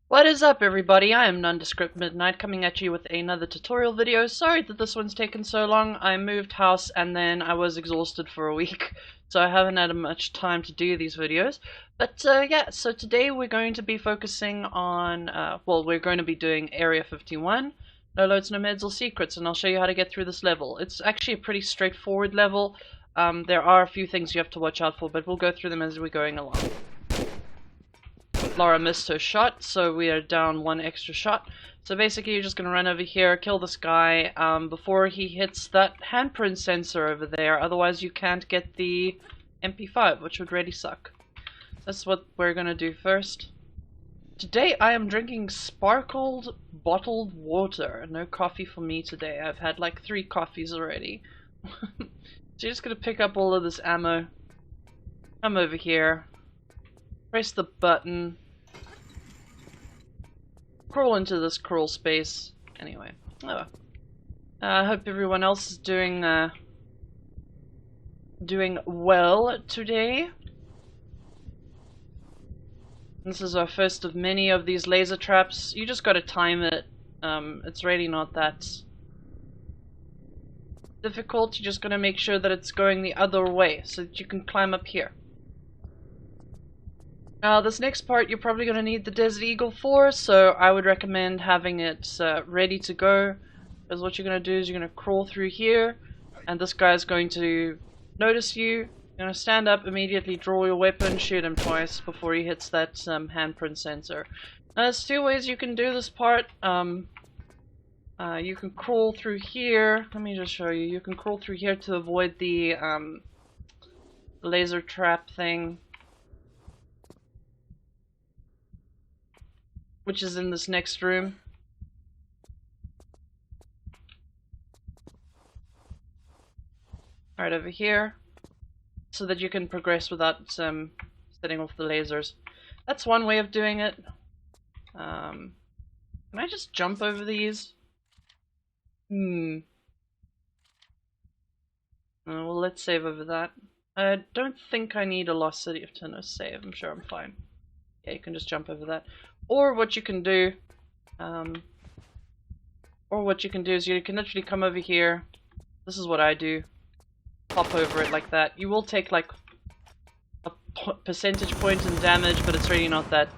What is up, everybody? I am Nondescript Midnight coming at you with another tutorial video. Sorry that this one's taken so long. I moved house and then I was exhausted for a week, so I haven't had much time to do these videos. But yeah, so today we're going to be focusing on, we're going to be doing Area 51, No Loads, No Meds or Secrets, and I'll show you how to get through this level. It's actually a pretty straightforward level. There are a few things you have to watch out for, but we'll go through them as we're going along. Laura missed her shot, so we are down one extra shot. So basically you're just going to run over here, kill this guy before he hits that handprint sensor over there, otherwise you can't get the MP5, which would really suck. That's what we're going to do first. Today I am drinking sparkled bottled water. No coffee for me today. I've had like 3 coffees already. So you're just going to pick up all of this ammo. Come over here. Press the button. Crawl into this crawl space. Anyway, I hope everyone else is doing well today. This is our first of many of these laser traps. You just gotta time it. It's really not that difficult. You just gotta make sure that it's going the other way so that you can climb up here. This next part you're probably going to need the Desert Eagle for, so I would recommend having it ready to go, because what you're going to do is you're going to crawl through here, and this guy's going to notice you. You're going to stand up, immediately draw your weapon, shoot him twice before he hits that handprint sensor. Now there's 2 ways you can do this part. You can crawl through here. Let me just show you. You can crawl through here to avoid the laser trap thing, which is in this next room. Right over here, so that you can progress without setting off the lasers. That's one way of doing it. Can I just jump over these? Well, let's save over that. I don't think I need a Lost City of Tennis save. I'm sure I'm fine. Yeah, you can just jump over that. Or what you can do, is you can literally come over here. This is what I do. Hop over it like that. You will take like a percentage point in damage, but it's really not that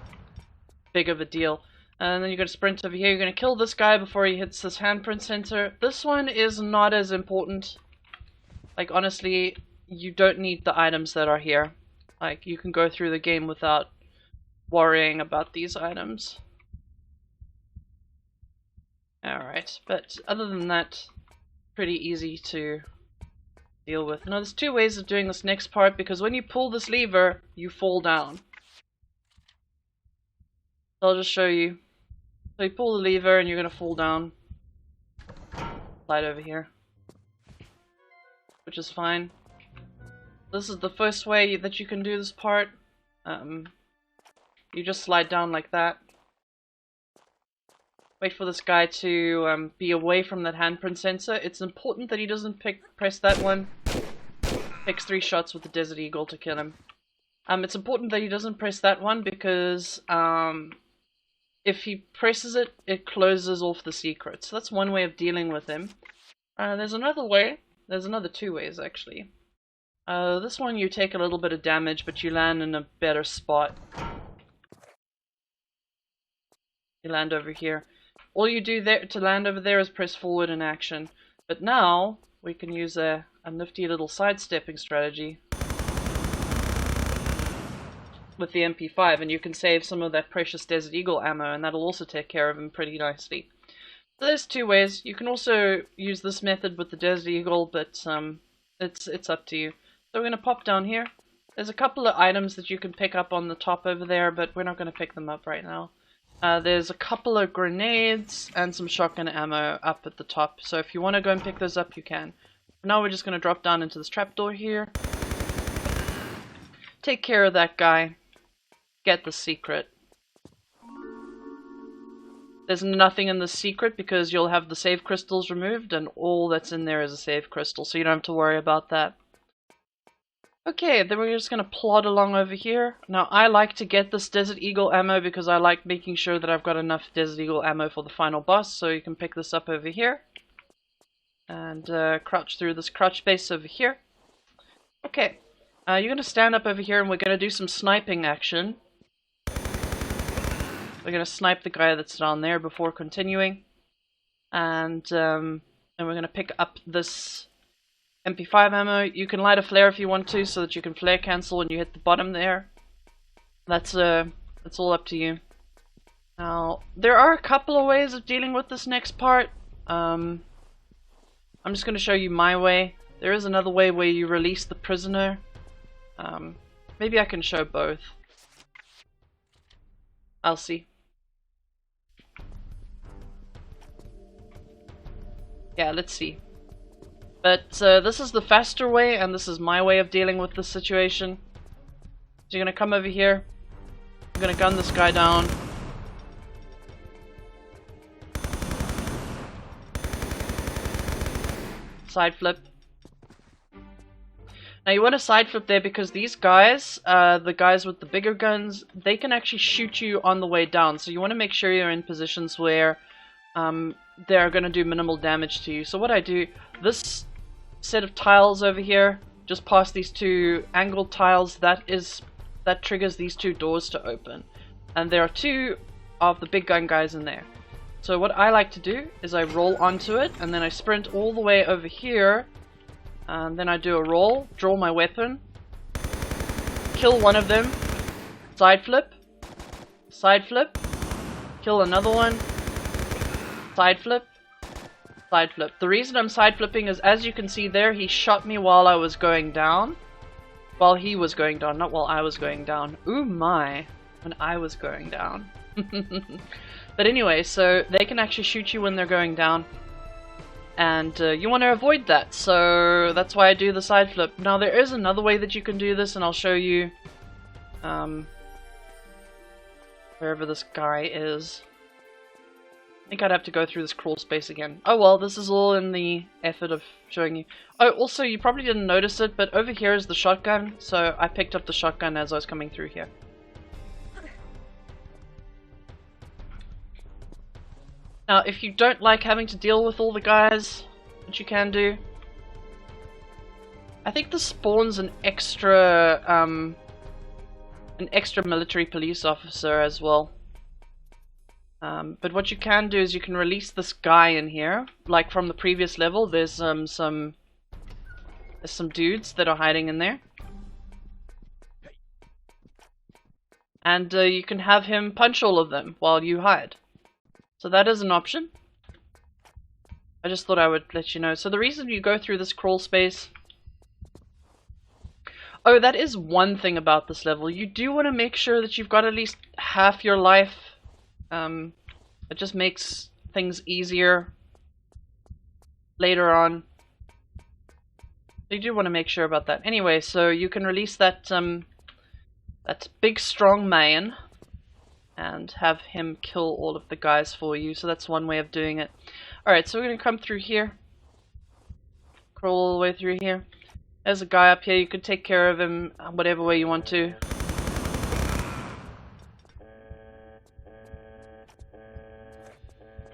big of a deal. And then you're going to sprint over here. You're going to kill this guy before he hits this handprint sensor. This one is not as important. Like, honestly, you don't need the items that are here. Like, you can go through the game without worrying about these items. Alright, but other than that, pretty easy to deal with. Now there's 2 ways of doing this next part, because when you pull this lever, you fall down. So I'll just show you. So you pull the lever and you're going to fall down. Slide over here. Which is fine. This is the first way that you can do this part. You just slide down like that. Wait for this guy to be away from that handprint sensor. It's important that he doesn't press that one. Takes 3 shots with the Desert Eagle to kill him. It's important that he doesn't press that one because if he presses it, it closes off the secret. So that's one way of dealing with him. There's another way. There's another 2 ways actually. This one you take a little bit of damage, but you land in a better spot. You land over here. All you do there to land over there is press forward in action. But now we can use a nifty little sidestepping strategy with the MP5, and you can save some of that precious Desert Eagle ammo, and that'll also take care of him pretty nicely. So there's 2 ways. You can also use this method with the Desert Eagle, but it's up to you. So we're going to pop down here. There's a couple of items that you can pick up on the top over there, but we're not going to pick them up right now. There's a couple of grenades and some shotgun ammo up at the top, so if you want to go and pick those up, you can. For now we're just going to drop down into this trapdoor here. Take care of that guy. Get the secret. There's nothing in the secret because you'll have the save crystals removed, and all that's in there is a save crystal, so you don't have to worry about that. Okay, then we're just going to plod along over here. Now, I like to get this Desert Eagle ammo because I like making sure that I've got enough Desert Eagle ammo for the final boss, so you can pick this up over here. And crouch through this crouch space over here. Okay, you're going to stand up over here and we're going to do some sniping action. We're going to snipe the guy that's down there before continuing. And we're going to pick up this MP5 ammo. You can light a flare if you want to, so that you can flare cancel when you hit the bottom there. That's all up to you. Now, there are a couple of ways of dealing with this next part. I'm just going to show you my way. There is another way where you release the prisoner. Maybe I can show both. I'll see. Yeah, let's see. But this is the faster way, and this is my way of dealing with this situation. So you're going to come over here. I'm going to gun this guy down. Side flip. Now you want to side flip there because these guys, the guys with the bigger guns, they can actually shoot you on the way down. So you want to make sure you're in positions where they're going to do minimal damage to you. So what I do, this set of tiles over here, just past these two angled tiles, that triggers these two doors to open. And there are two of the big gun guys in there. So what I like to do is I roll onto it, and then I sprint all the way over here, and then I do a roll, draw my weapon, kill one of them, side flip, kill another one, side flip, side flip. The reason I'm side flipping is, as you can see there, he shot me while I was going down. While he was going down, not while I was going down. Ooh my, when I was going down. But anyway, so they can actually shoot you when they're going down. And you want to avoid that, so that's why I do the side flip. Now there is another way that you can do this, and I'll show you wherever this guy is. I think I'd have to go through this crawl space again. Oh well, this is all in the effort of showing you. Oh, also, you probably didn't notice it, but over here is the shotgun, so I picked up the shotgun as I was coming through here. Now, if you don't like having to deal with all the guys, what you can do, I think this spawns an extra military police officer as well. But what you can do is you can release this guy in here, like from the previous level. There's some dudes that are hiding in there, and you can have him punch all of them while you hide. So that is an option. I just thought I would let you know. So the reason you go through this crawl space... Oh, that is one thing about this level. You do want to make sure that you've got at least half your life. It just makes things easier later on. You do want to make sure about that. Anyway, so you can release that that big strong man and have him kill all of the guys for you. So that's one way of doing it. Alright, so we're going to come through here. Crawl all the way through here. There's a guy up here. You could take care of him whatever way you want to.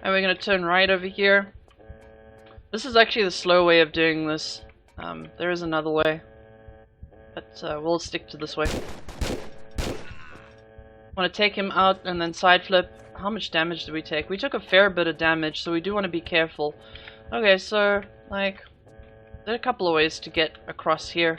And we're going to turn right over here. This is actually the slow way of doing this. There is another way. But we'll stick to this way. Want to take him out and then side flip. How much damage did we take? We took a fair bit of damage, so we do want to be careful. Okay, so, like, there are a couple of ways to get across here.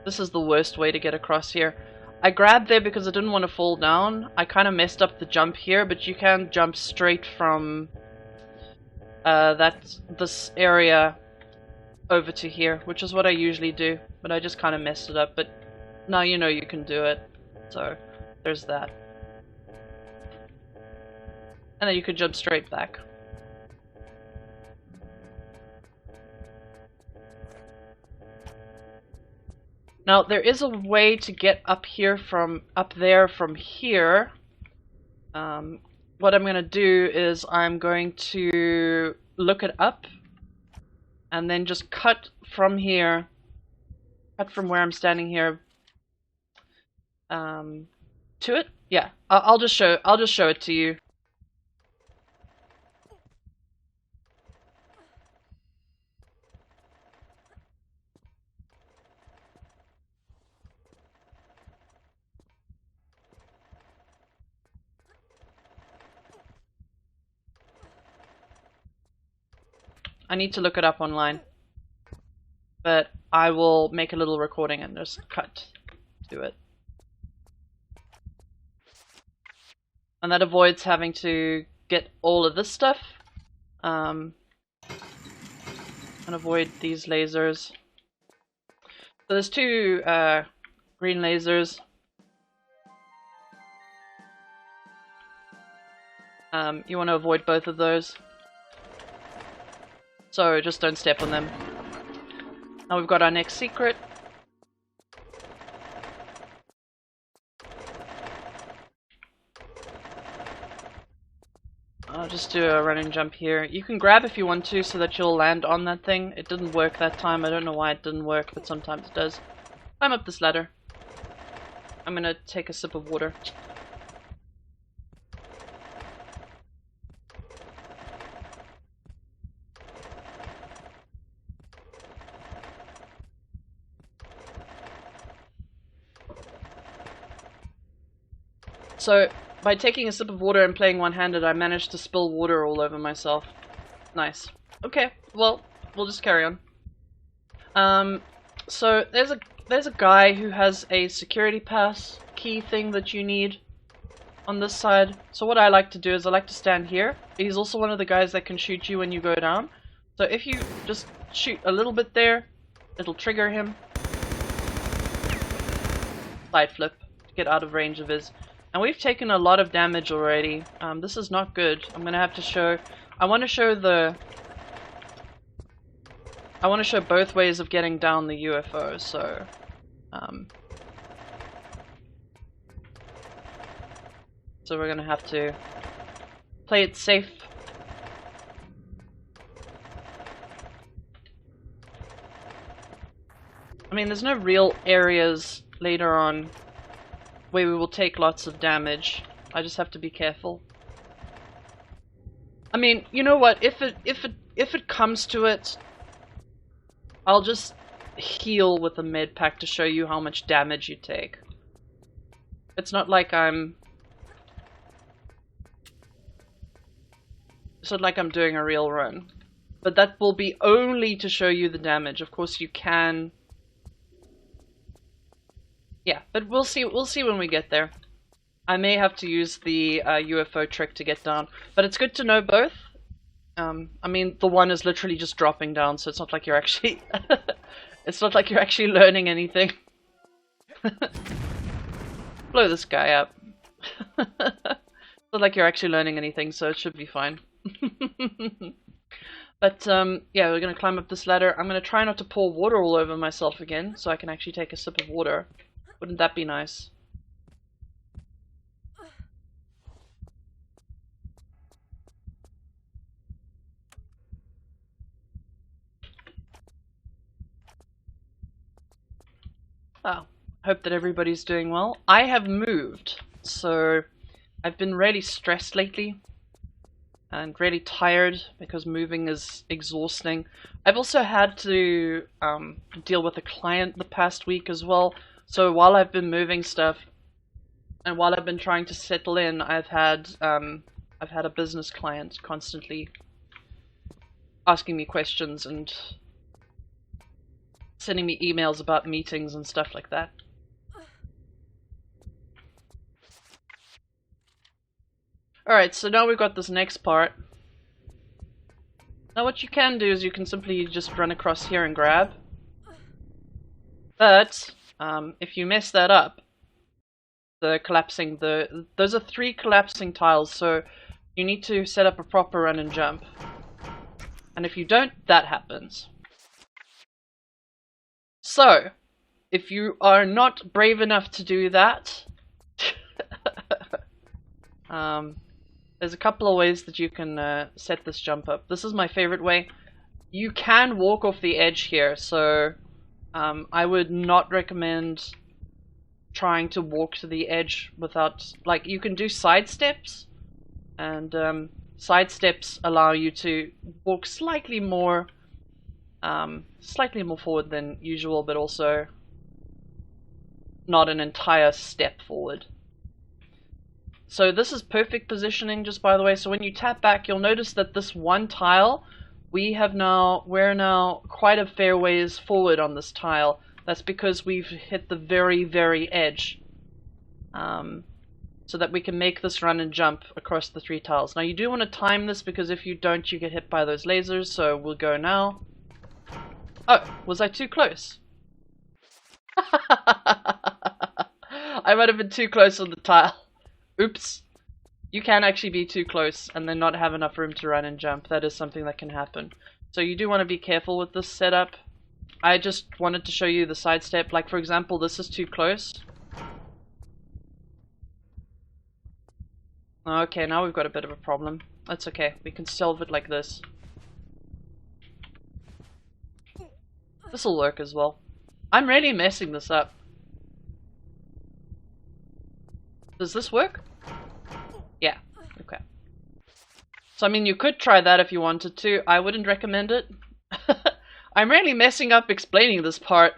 This is the worst way to get across here. I grabbed there because I didn't want to fall down. I kind of messed up the jump here, but you can jump straight from this area over to here, which is what I usually do, but I just kind of messed it up. But now you know you can do it, so there's that. And then you could jump straight back. Now there is a way to get up here from there from here. What I'm going to do is I'm going to look it up and then just cut from here cut from where I'm standing here to it. Yeah, I'll just show it to you. I need to look it up online, but I will make a little recording and just cut to it. And that avoids having to get all of this stuff, and avoid these lasers. So there's two green lasers. You want to avoid both of those. So just don't step on them. Now we've got our next secret. I'll just do a running jump here. You can grab if you want to so that you'll land on that thing. It didn't work that time. I don't know why it didn't work, but sometimes it does. Climb up this ladder. I'm gonna take a sip of water. So, by taking a sip of water and playing one-handed, I managed to spill water all over myself. Nice. Okay, well, we'll just carry on. So there's a guy who has a security pass key thing that you need on this side. So what I like to do is I like to stand here. He's also one of the guys that can shoot you when you go down. So if you just shoot a little bit there, it'll trigger him. Side flip to get out of range of his. And we've taken a lot of damage already. This is not good. I'm gonna have to show. I want to show both ways of getting down the UFO. So, so we're gonna have to play it safe. I mean, there's no real areas later on where we will take lots of damage. I just have to be careful. I mean, you know what? If it comes to it, I'll just heal with a med pack to show you how much damage you take. It's not like I'm doing a real run. But that will be only to show you the damage. Of course you can. Yeah, but we'll see when we get there. I may have to use the UFO trick to get down, but it's good to know both. I mean, the one is literally just dropping down, so it's not like you're actually it's not like you're actually learning anything. Blow this guy up. It's not like you're actually learning anything, so it should be fine. But yeah, we're gonna climb up this ladder. I'm gonna try not to pour water all over myself again, so I can actually take a sip of water. Wouldn't that be nice? Oh, hope that everybody's doing well. I have moved, so I've been really stressed lately and really tired because moving is exhausting. I've also had to deal with a client the past week as well. So while I've been moving stuff and while I've been trying to settle in, I've had a business client constantly asking me questions and sending me emails about meetings and stuff like that. Alright, so now we've got this next part. Now what you can do is you can simply just run across here and grab. But if you mess that up, those are 3 collapsing tiles, so you need to set up a proper run and jump. And if you don't, that happens. So, if you are not brave enough to do that, there's a couple of ways that you can set this jump up. This is my favorite way. You can walk off the edge here, so I would not recommend trying to walk to the edge without, like, you can do side steps, and side steps allow you to walk slightly more forward than usual, but also not an entire step forward. So this is perfect positioning, just by the way. So when you tap back, you'll notice that this one tile, we're now quite a fair ways forward on this tile. That's because we've hit the very, very edge. So that we can make this run and jump across the 3 tiles. Now you do want to time this, because if you don't, you get hit by those lasers. So we'll go now. Oh, was I too close? I might have been too close on the tile. Oops. You can actually be too close and then not have enough room to run and jump. That is something that can happen. So you do want to be careful with this setup. I just wanted to show you the side step. Like, for example, this is too close. Okay, now we've got a bit of a problem. That's okay. We can solve it like this. This'll work as well. I'm really messing this up. Does this work? Yeah, okay. So I mean, you could try that if you wanted to. I wouldn't recommend it. I'm really messing up explaining this part.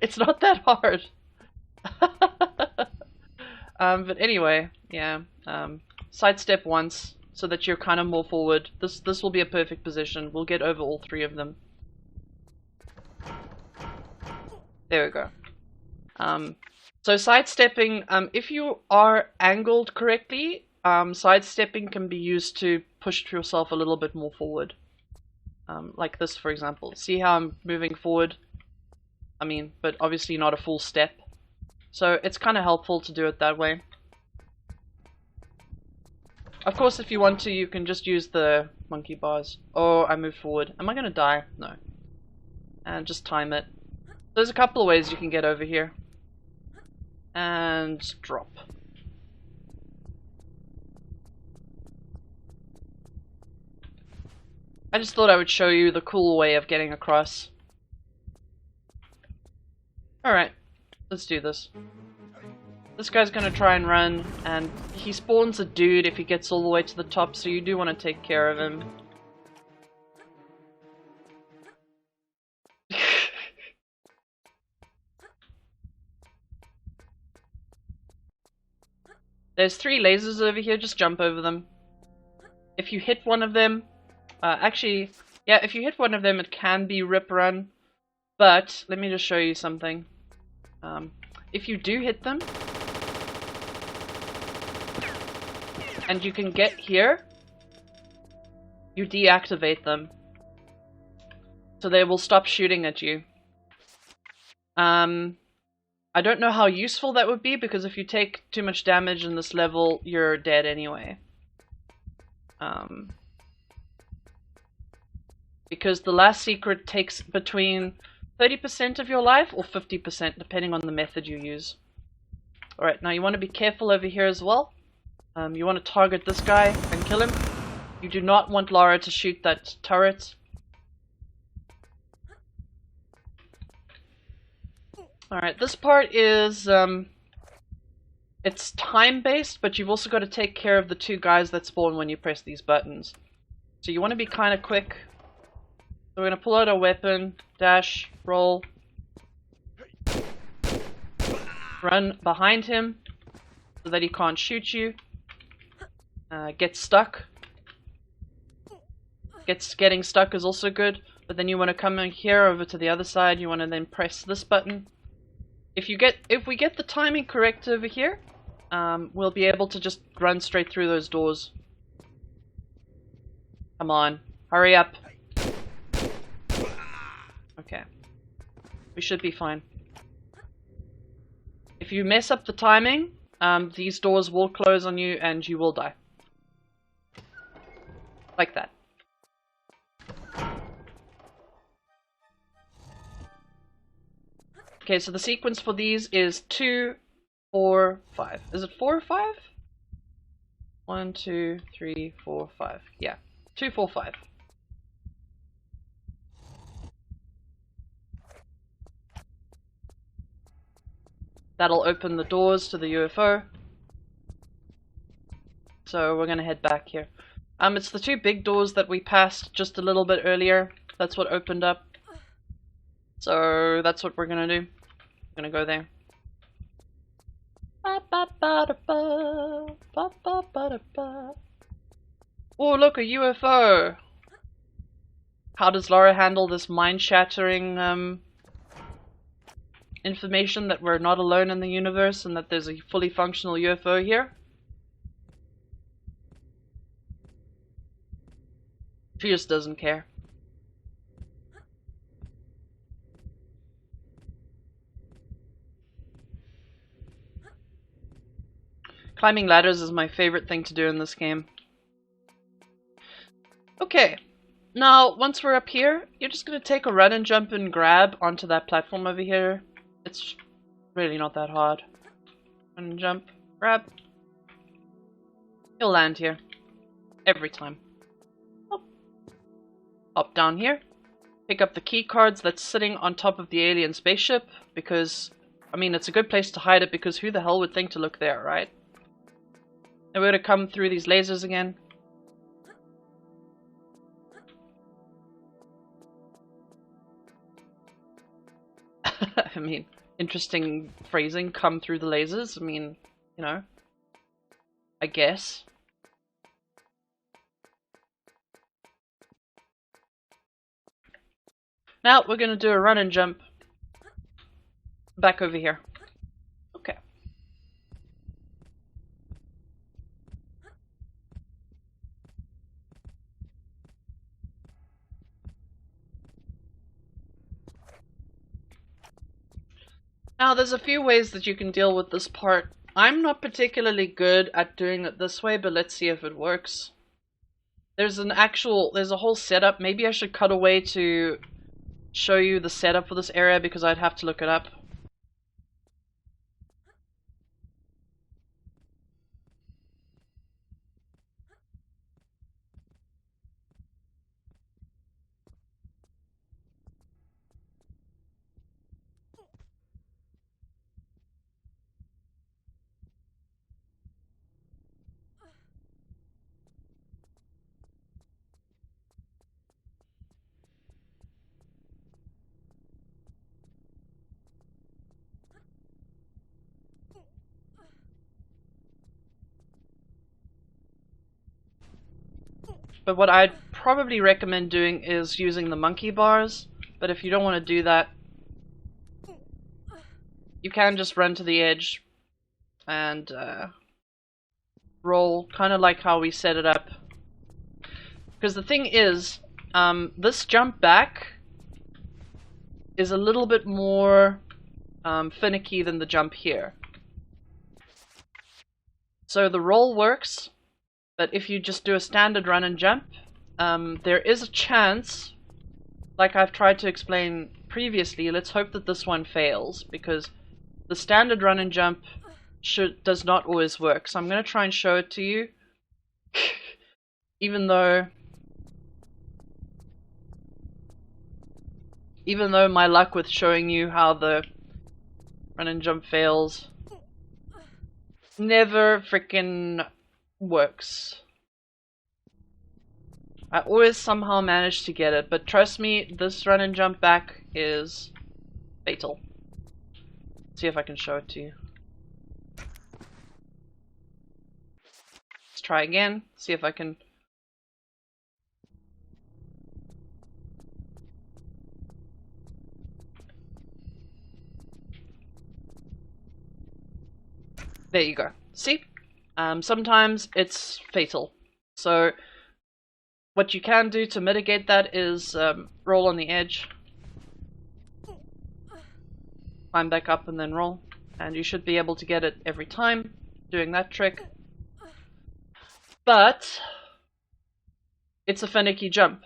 It's not that hard. But anyway, yeah. Sidestep once so that you're kind of more forward. This will be a perfect position. We'll get over all 3 of them. There we go. So sidestepping, if you are angled correctly, sidestepping can be used to push yourself a little bit more forward. Like this, for example. See how I'm moving forward? I mean, but obviously not a full step. So it's kind of helpful to do it that way. Of course, if you want to, you can just use the monkey bars. Oh, I moved forward. Am I going to die? No. And just time it. There's a couple of ways you can get over here. And drop. I just thought I would show you the cool way of getting across. Alright, let's do this. This guy's gonna try and run, and he spawns a dude if he gets all the way to the top, so you do want to take care of him. There's 3 lasers over here, just jump over them. If you hit one of them, actually, yeah, if you hit one of them, it can be rip run. But, let me just show you something. If you do hit them, and you can get here, you deactivate them. So they will stop shooting at you. I don't know how useful that would be, because if you take too much damage in this level, you're dead anyway. Because the last secret takes between 30% of your life or 50%, depending on the method you use. Alright, now you want to be careful over here as well. You want to target this guy and kill him. You do not want Lara to shoot that turret. Alright, this part is, it's time-based, but you've also got to take care of the 2 guys that spawn when you press these buttons. So you want to be kind of quick. So we're going to pull out our weapon, dash, roll, run behind him so that he can't shoot you, get stuck. Getting stuck is also good, but then you want to come in here over to the other side. You want to then press this button. If we get the timing correct over here, we'll be able to just run straight through those doors. Come on, hurry up. Okay. We should be fine. If you mess up the timing, these doors will close on you and you will die. Like that. Okay, so the sequence for these is 2, 4, 5. Is it 4 or 5? 1, 2, 3, 4, 5. Yeah. 2, 4, 5. That'll open the doors to the UFO. So we're gonna head back here. It's the two big doors that we passed just a little bit earlier. That's what opened up. So that's what we're gonna do. We're gonna go there. Oh, look, a UFO! How does Laura handle this mind-shattering information that we're not alone in the universe and that there's a fully functional UFO here? She just doesn't care. Climbing ladders is my favorite thing to do in this game. Okay, now once we're up here, you're just gonna take a run and jump and grab onto that platform over here. It's really not that hard. Run and jump, grab. You'll land here. Every time. Hop down here. Pick up the key cards that's sitting on top of the alien spaceship, because, I mean, it's a good place to hide it, because who the hell would think to look there, right? And we're gonna come through these lasers again. I mean, interesting phrasing, come through the lasers. I mean, you know, I guess. Now we're gonna do a run and jump back over here. Okay. Now there's a few ways that you can deal with this part. I'm not particularly good at doing it this way, but let's see if it works. There's a whole setup. Maybe I should cut away to show you the setup for this area, because I'd have to look it up. But what I'd probably recommend doing is using the monkey bars. But if you don't want to do that, you can just run to the edge and roll, kind of like how we set it up. Because the thing is, this jump back is a little bit more finicky than the jump here. So the roll works. But if you just do a standard run and jump, there is a chance, like I've tried to explain previously, let's hope that this one fails, because the standard run and jump does not always work. So I'm going to try and show it to you, even though my luck with showing you how the run and jump fails never frickin' works. I always somehow manage to get it, but trust me, this run and jump back is fatal. Let's see if I can show it to you. Let's try again, see if I can. There you go. See? Sometimes it's fatal. So what you can do to mitigate that is roll on the edge, climb back up and then roll, and you should be able to get it every time doing that trick. But it's a finicky jump.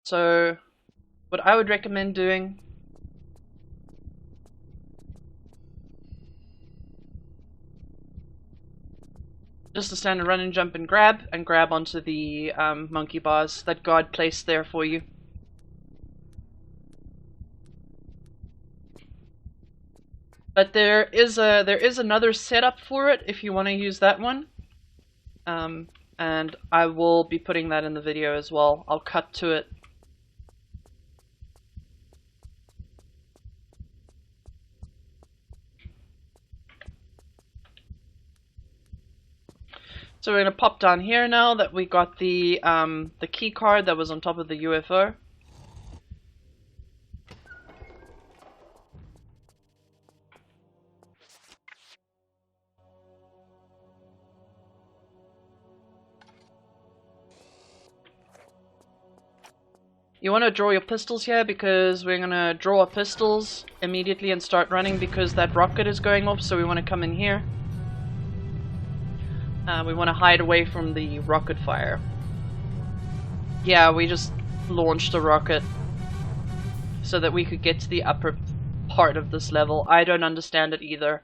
So what I would recommend doing just a standard run and jump and grab onto the monkey bars that God placed there for you. But there is another setup for it if you want to use that one. And I will be putting that in the video as well. I'll cut to it. So we're gonna pop down here now that we got the key card that was on top of the UFO. You want to draw your pistols here because we're going to draw our pistols immediately and start running because that rocket is going off, so we want to come in here. We want to hide away from the rocket fire. Yeah, we just launched a rocket so that we could get to the upper part of this level. I don't understand it either.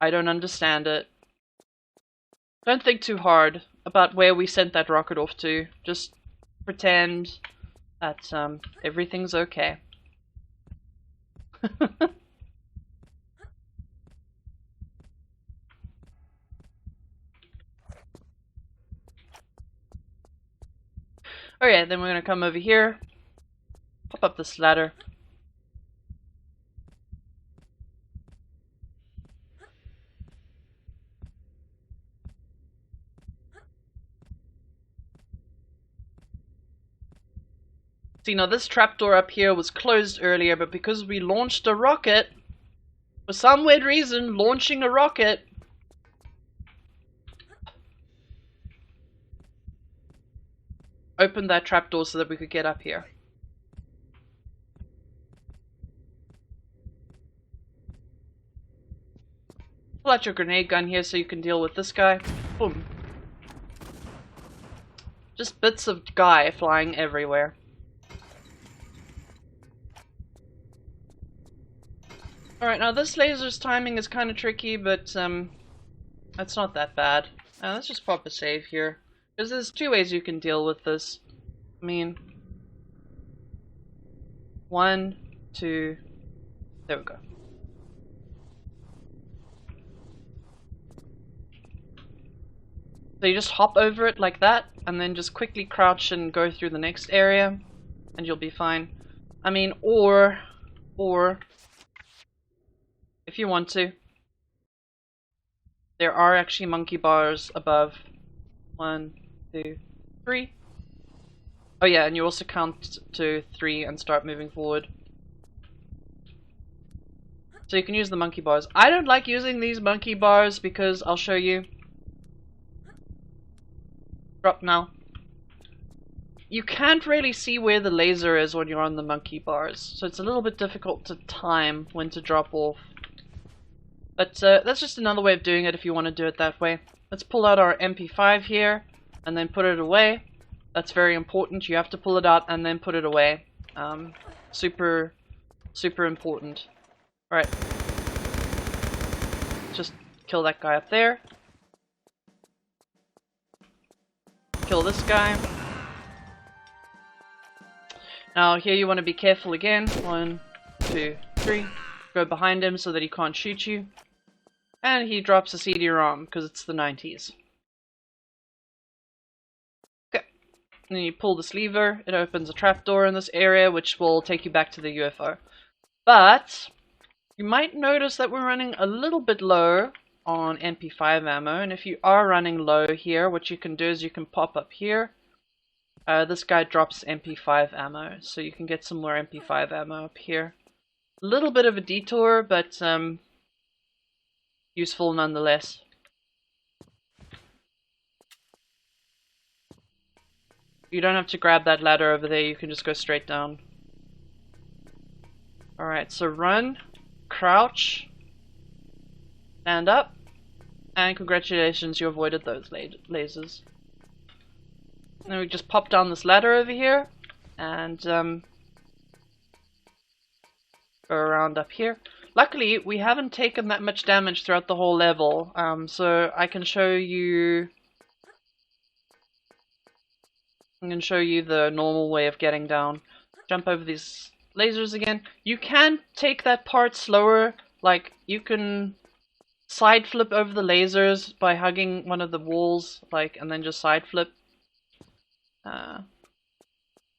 I don't understand it. Don't think too hard about where we sent that rocket off to. Just pretend that everything's okay. Okay, then we're gonna come over here, pop up this ladder. See, now this trapdoor up here was closed earlier, but because we launched a rocket, for some weird reason, launching a rocket opened that trapdoor so that we could get up here. Pull out your grenade gun here so you can deal with this guy. Boom. Just bits of guy flying everywhere. Alright, now this laser's timing is kind of tricky, but it's not that bad. Let's just pop a save here. Because there's two ways you can deal with this. I mean, 1, 2, there we go. So you just hop over it like that, and then just quickly crouch and go through the next area, and you'll be fine. I mean, or if you want to, there are actually monkey bars above. 1, 2, 3. Oh yeah, and you also count to 3 and start moving forward. So you can use the monkey bars. I don't like using these monkey bars because I'll show you. Drop now. You can't really see where the laser is when you're on the monkey bars, so it's a little bit difficult to time when to drop off. But that's just another way of doing it if you want to do it that way. Let's pull out our MP5 here and then put it away. That's very important. You have to pull it out and then put it away. Super important. Alright. Just kill that guy up there. Kill this guy. Now here you want to be careful again. 1, 2, 3. Go behind him so that he can't shoot you. And he drops a CD-ROM because it's the 90s. Okay. And then you pull this lever. It opens a trapdoor in this area which will take you back to the UFO. But you might notice that we're running a little bit low on MP5 ammo. And if you are running low here, what you can do is you can pop up here. This guy drops MP5 ammo, so you can get some more MP5 ammo up here. A little bit of a detour, but useful nonetheless. You don't have to grab that ladder over there, you can just go straight down. Alright, so run, crouch, stand up, and congratulations, you avoided those lasers. Then we just pop down this ladder over here, and go around up here. Luckily, we haven't taken that much damage throughout the whole level, so I can show you. I'm going to show you the normal way of getting down. Jump over these lasers again. You can take that part slower Like, you can side flip over the lasers by hugging one of the walls, like, and then just side flip.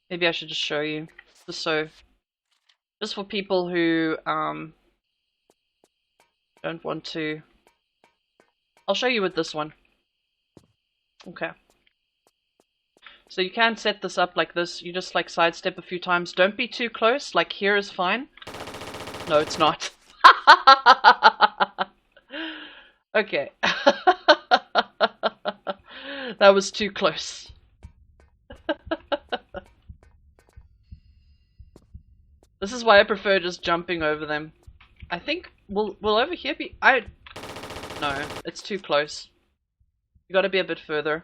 Maybe I should just show you, just for people who don't want to. I'll show you with this one. Okay. So you can set this up like this. You just like sidestep a few times. Don't be too close. Like here is fine. No, it's not. Okay. That was too close. This is why I prefer just jumping over them. I think will over here be no, it's too close. You gotta be a bit further.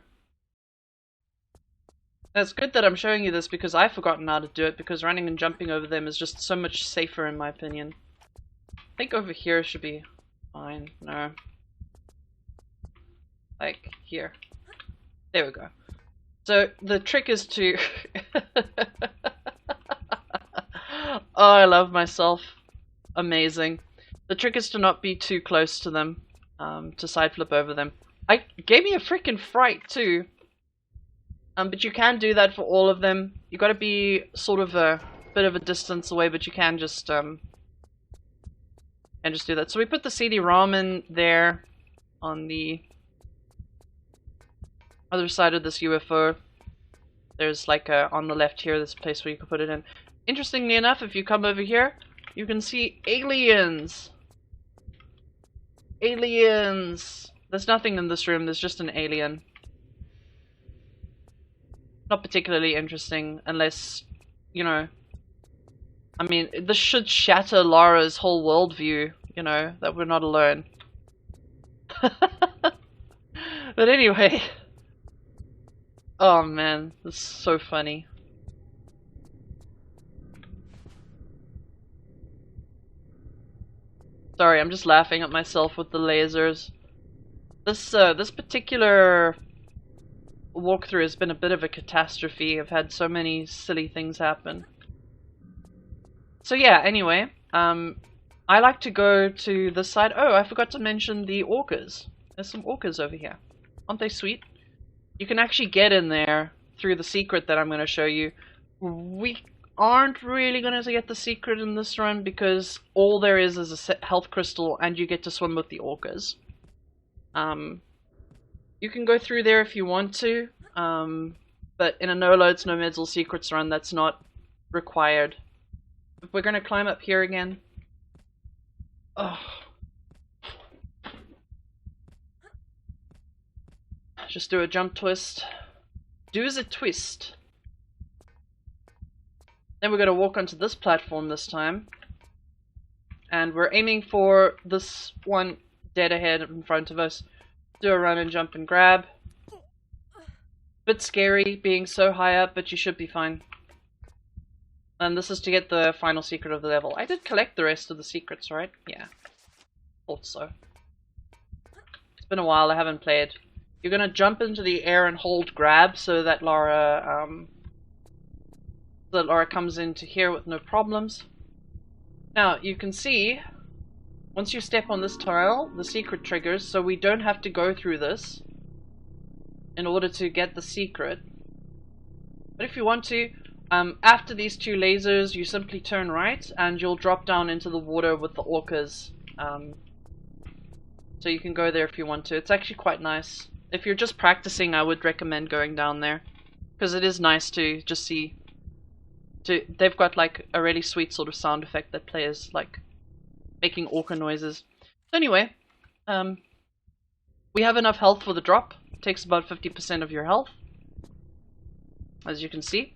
And it's good that I'm showing you this because I've forgotten how to do it, because running and jumping over them is just so much safer in my opinion. I think over here should be fine. No. Like here. There we go. So the trick is to oh, I love myself. Amazing. The trick is to not be too close to them, to side flip over them. Gave me a freaking fright too. But you can do that for all of them. You gotta be sort of a bit of a distance away, but you can just do that. So we put the CD-ROM in there on the other side of this UFO. There's like on the left here, this place where you can put it in. Interestingly enough, if you come over here, you can see aliens. Aliens! There's nothing in this room, there's just an alien. Not particularly interesting, unless, you know, I mean, this should shatter Lara's whole worldview, you know, that we're not alone. But anyway. Oh man, this is so funny. Sorry, I'm just laughing at myself with the lasers. This particular walkthrough has been a bit of a catastrophe. I've had so many silly things happen. So yeah, anyway, I like to go to this side. Oh, I forgot to mention the orcas. There's some orcas over here. Aren't they sweet? You can actually get in there through the secret that I'm going to show you. We aren't really going to get the secret in this run because all there is a health crystal and you get to swim with the orcas. You can go through there if you want to, but in a no loads, no meds or secrets run, that's not required. If we're going to climb up here again. Oh. Just do a jump twist. Do as a twist. Then we're going to walk onto this platform this time. And we're aiming for this one dead ahead in front of us. Do a run and jump and grab. Bit scary being so high up, but you should be fine. And this is to get the final secret of the level. I did collect the rest of the secrets, right? Yeah. Thought so. It's been a while, I haven't played. You're gonna jump into the air and hold grab so that Lara comes into here with no problems. Now, you can see, once you step on this tile, the secret triggers, so we don't have to go through this in order to get the secret. But if you want to, after these two lasers, you simply turn right, and you'll drop down into the water with the orcas. So you can go there if you want to. It's actually quite nice. If you're just practicing, I would recommend going down there. Because it is nice to just see... they've got like a really sweet sort of sound effect that plays like making orca noises. So anyway, we have enough health for the drop. It takes about 50% of your health, as you can see.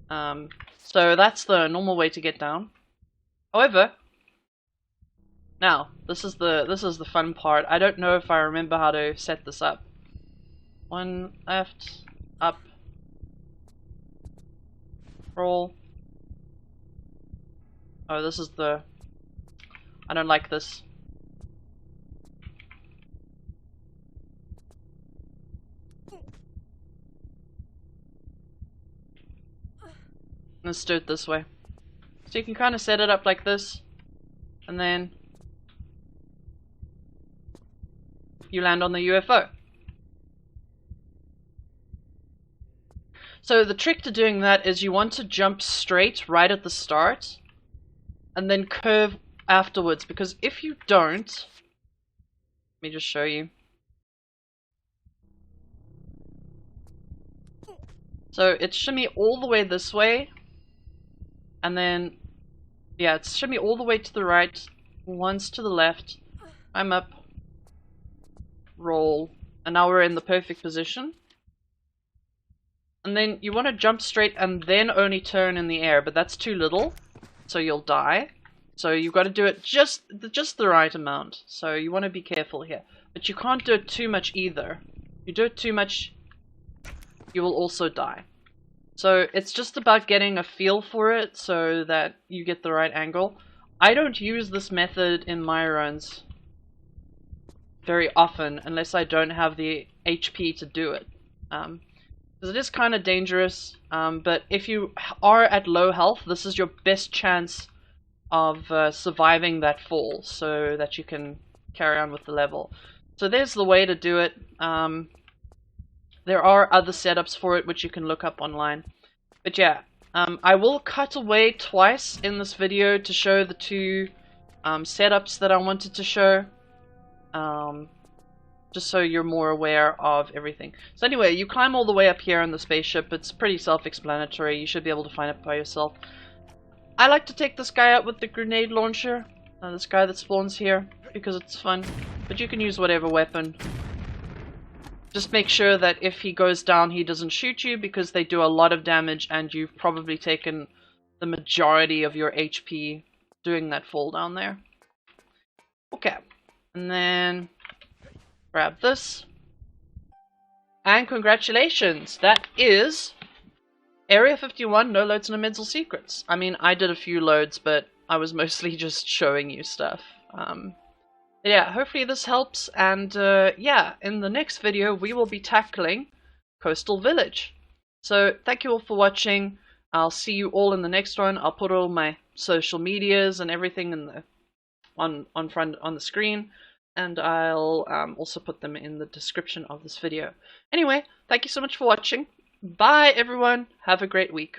So that's the normal way to get down. However, now this is the fun part. I don't know if I remember how to set this up. One left, up, roll. Oh, this is the... I don't like this. Let's do it this way. So you can kind of set it up like this. and then you land on the UFO. So the trick to doing that is you want to jump straight right at the start and then curve afterwards, because if you don't, let me just show you. So it's shimmy all the way this way, and then, yeah, it's shimmy all the way to the right, once to the left, I'm up, roll, and now we're in the perfect position. And then you want to jump straight and then only turn in the air, but that's too little, so you'll die. So you've got to do it just the right amount, so you want to be careful here. But you can't do it too much either. If you do it too much, you will also die. So it's just about getting a feel for it so that you get the right angle. I don't use this method in my runs very often unless I don't have the HP to do it. Because it is kind of dangerous, but if you are at low health, this is your best chance of surviving that fall so that you can carry on with the level. So there's the way to do it. There are other setups for it which you can look up online. But yeah, I will cut away twice in this video to show the two setups that I wanted to show. Just so you're more aware of everything. So anyway, you climb all the way up here in the spaceship. It's pretty self-explanatory. You should be able to find it by yourself. I like to take this guy out with the grenade launcher. This guy that spawns here, because it's fun. But you can use whatever weapon. Just make sure that if he goes down, he doesn't shoot you, because they do a lot of damage and you've probably taken the majority of your HP doing that fall down there. Okay. And then grab this. And congratulations! That is Area 51, no loads, no mids or secrets. I mean, I did a few loads, but I was mostly just showing you stuff. Yeah, hopefully this helps, and yeah, in the next video we will be tackling Coastal Village. So thank you all for watching. I'll see you all in the next one. I'll put all my social medias and everything in the on the screen, and I'll also put them in the description of this video. Anyway, thank you so much for watching. Bye everyone. Have a great week.